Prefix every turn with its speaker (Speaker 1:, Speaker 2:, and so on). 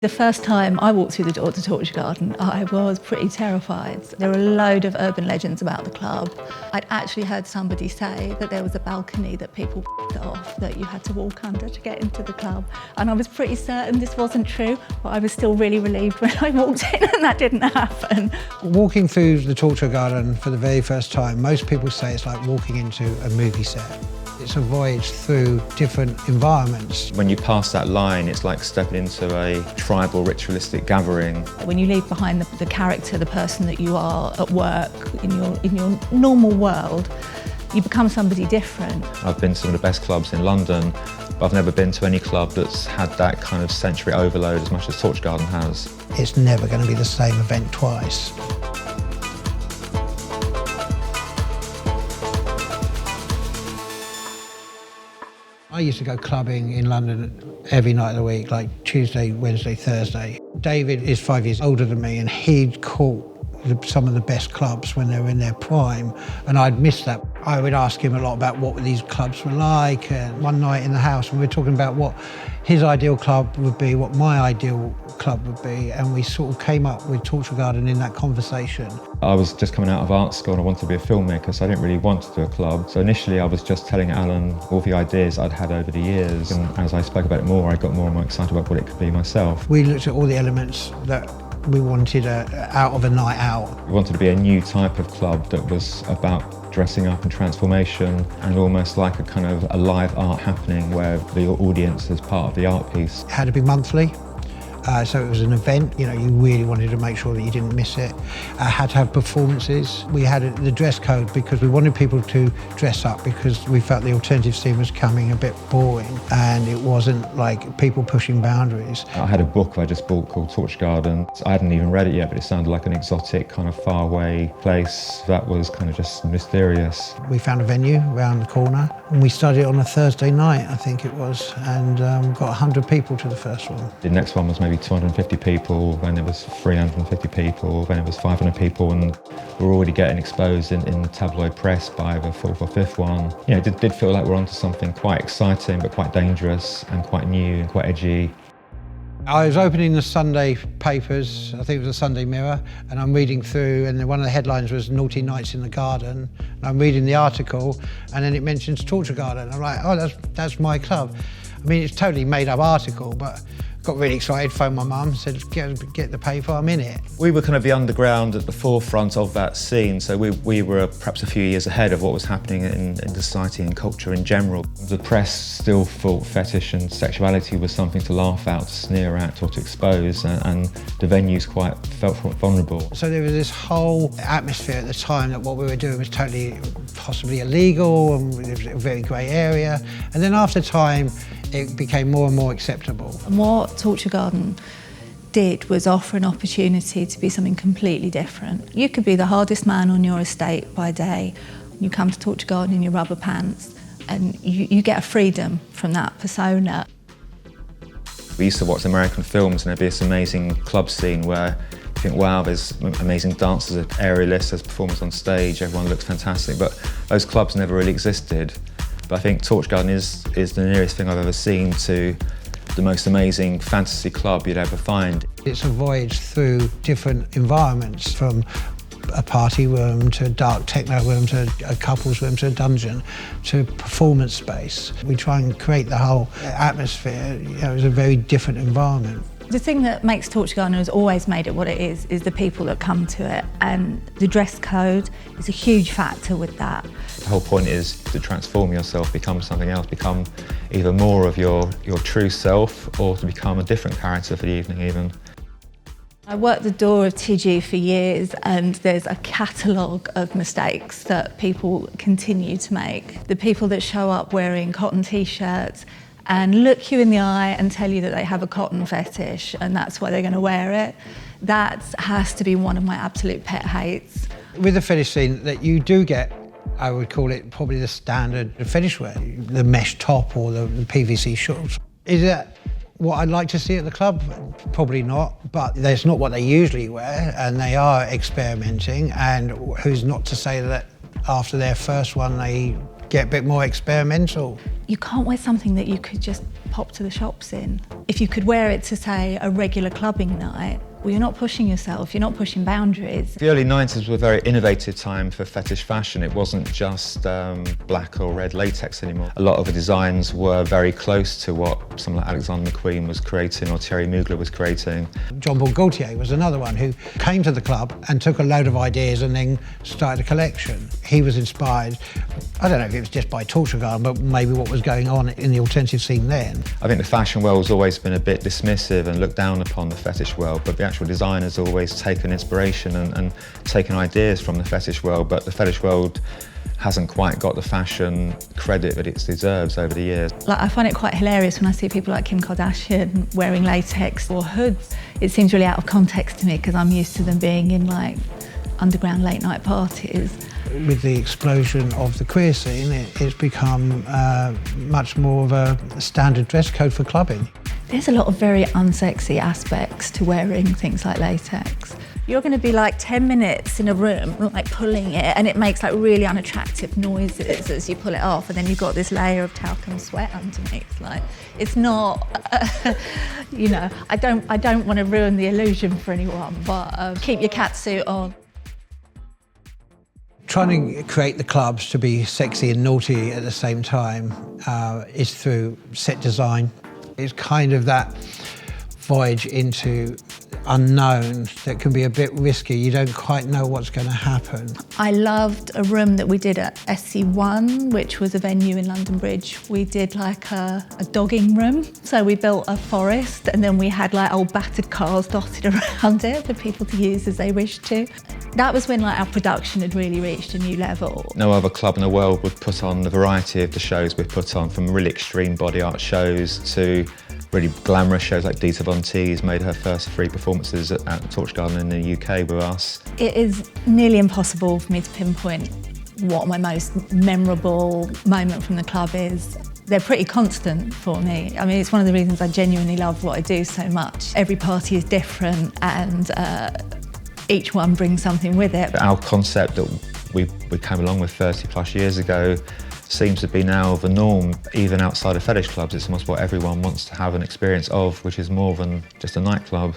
Speaker 1: The first time I walked through the door to Torture Garden, I was pretty terrified. There were a load of urban legends about the club. I'd actually heard somebody say that there was a balcony that people off that you had to walk under to get into the club. And I was pretty certain this wasn't true, but I was still really relieved when I walked in and that didn't happen.
Speaker 2: Walking through the Torture Garden for the very first time, most people say it's like walking into a movie set. It's a voyage through different environments.
Speaker 3: When you pass that line, it's like stepping into a tribal ritualistic gathering.
Speaker 1: When you leave behind the character, the person that you are at work, in your normal world, you become somebody different.
Speaker 3: I've been to some of the best clubs in London, but I've never been to any club that's had that kind of sensory overload as much as Torture Garden has.
Speaker 2: It's never going to be the same event twice. I used to go clubbing in London every night of the week, like Tuesday, Wednesday, Thursday. David is 5 years older than me and he'd caught some of the best clubs when they were in their prime, and I'd missed that. I would ask him a lot about what these clubs were like, and one night in the house we were talking about what his ideal club would be, what my ideal club would be, and we sort of came up with Torture Garden in that conversation.
Speaker 3: I was just coming out of art school and I wanted to be a filmmaker, so I didn't really want to do a club. So initially I was just telling Alan all the ideas I'd had over the years, and as I spoke about it more, I got more and more excited about what it could be myself.
Speaker 2: We looked at all the elements that we wanted out of a night out.
Speaker 3: We wanted to be a new type of club that was about dressing up and transformation, and almost like a kind of a live art happening where the audience is part of the art piece.
Speaker 2: It had to be monthly. So it was an event, you really wanted to make sure that you didn't miss it. Had to have performances. We had the dress code because we wanted people to dress up, because we felt the alternative scene was coming a bit boring and it wasn't like people pushing boundaries.
Speaker 3: I had a book I just bought called Torture Garden. I hadn't even read it yet, but it sounded like an exotic, kind of faraway place that was kind of just mysterious.
Speaker 2: We found a venue around the corner and we started on a Thursday night, I think it was, and got 100 people to the first one.
Speaker 3: The next one was maybe 250 people, then it was 350 people, then it was 500 people, and we were already getting exposed in tabloid press by the fourth or fifth one. It did feel like we're onto something quite exciting, but quite dangerous and quite new and quite edgy.
Speaker 2: I was opening the Sunday papers, I think it was the Sunday Mirror, and I'm reading through, and one of the headlines was Naughty Nights in the Garden. And I'm reading the article, and then it mentions Torture Garden. I'm like, oh, that's my club. I mean, it's a totally made up article, but got really excited, phoned my mum, said, get the paper, I'm in it. We
Speaker 3: were kind of the underground at the forefront of that scene, so we were perhaps a few years ahead of what was happening in society and culture in general. The press still thought fetish and sexuality was something to laugh at, to sneer at or to expose, and the venues quite felt vulnerable.
Speaker 2: So there was this whole atmosphere at the time that what we were doing was totally possibly illegal, and it was a very grey area. And then after time, it became more and more acceptable.
Speaker 1: And what Torture Garden did was offer an opportunity to be something completely different. You could be the hardest man on your estate by day. You come to Torture Garden in your rubber pants and you get a freedom from that persona.
Speaker 3: We used to watch American films and there'd be this amazing club scene where you think, wow, there's amazing dancers, aerialists, there's performers on stage, everyone looks fantastic, but those clubs never really existed. But I think Torture Garden is the nearest thing I've ever seen to the most amazing fantasy club you'd ever find.
Speaker 2: It's a voyage through different environments, from a party room to a dark techno room to a couple's room to a dungeon to performance space. We try and create the whole atmosphere. It's a very different environment.
Speaker 1: The thing that makes Torture Garden, has always made it what it is the people that come to it, and the dress code is a huge factor with that.
Speaker 3: The whole point is to transform yourself, become something else, become either more of your true self or to become a different character for the evening even.
Speaker 1: I worked the door of TG for years, and there's a catalogue of mistakes that people continue to make. The people that show up wearing cotton t-shirts and look you in the eye and tell you that they have a cotton fetish and that's why they're going to wear it, that has to be one of my absolute pet hates.
Speaker 2: With the fetish scene, that you do get, I would call it probably the standard fetish wear, the mesh top or the PVC shorts. Is that what I'd like to see at the club? Probably not, but that's not what they usually wear, and they are experimenting, and who's not to say that after their first one they get a bit more experimental.
Speaker 1: You can't wear something that you could just pop to the shops in. If you could wear it to, say, a regular clubbing night, well, you're not pushing yourself, you're not pushing boundaries.
Speaker 3: The early 90s were a very innovative time for fetish fashion. It wasn't just black or red latex anymore. A lot of the designs were very close to what someone like Alexander McQueen was creating or Thierry Mugler was creating.
Speaker 2: Jean-Paul Gaultier was another one who came to the club and took a load of ideas and then started a collection. He was inspired, I don't know if it was just by Torture Garden, but maybe what was going on in the alternative scene then.
Speaker 3: I think the fashion world has always been a bit dismissive and looked down upon the fetish world, but the actual designers always taken inspiration and taken ideas from the fetish world, but the fetish world hasn't quite got the fashion credit that it deserves over the years.
Speaker 1: Like, I find it quite hilarious when I see people like Kim Kardashian wearing latex or hoods. It seems really out of context to me because I'm used to them being in like underground late night parties.
Speaker 2: With the explosion of the queer scene, it's become much more of a standard dress code for clubbing.
Speaker 1: There's a lot of very unsexy aspects to wearing things like latex. You're going to be like 10 minutes in a room, like pulling it, and it makes like really unattractive noises as you pull it off, and then you've got this layer of talcum sweat underneath. Like, it's not, you know, I don't want to ruin the illusion for anyone, but keep your catsuit on.
Speaker 2: Trying to create the clubs to be sexy and naughty at the same time is through set design. It's kind of that voyage into unknown that can be a bit risky. You don't quite know what's going to happen.
Speaker 1: I loved a room that we did at SC1, which was a venue in London Bridge. We did like a dogging room. So we built a forest and then we had like old battered cars dotted around it for people to use as they wished to. That was when like our production had really reached a new level.
Speaker 3: No other club in the world would put on the variety of the shows we've put on, from really extreme body art shows to really glamorous shows like Dita Von Teese made her first 3 performances at Torch Garden in the UK with us.
Speaker 1: It is nearly impossible for me to pinpoint what my most memorable moment from the club is. They're pretty constant for me. I mean, it's one of the reasons I genuinely love what I do so much. Every party is different and each one brings something with it.
Speaker 3: Our concept that we came along with 30 plus years ago seems to be now the norm, even outside of fetish clubs. It's almost what everyone wants to have an experience of, which is more than just a nightclub.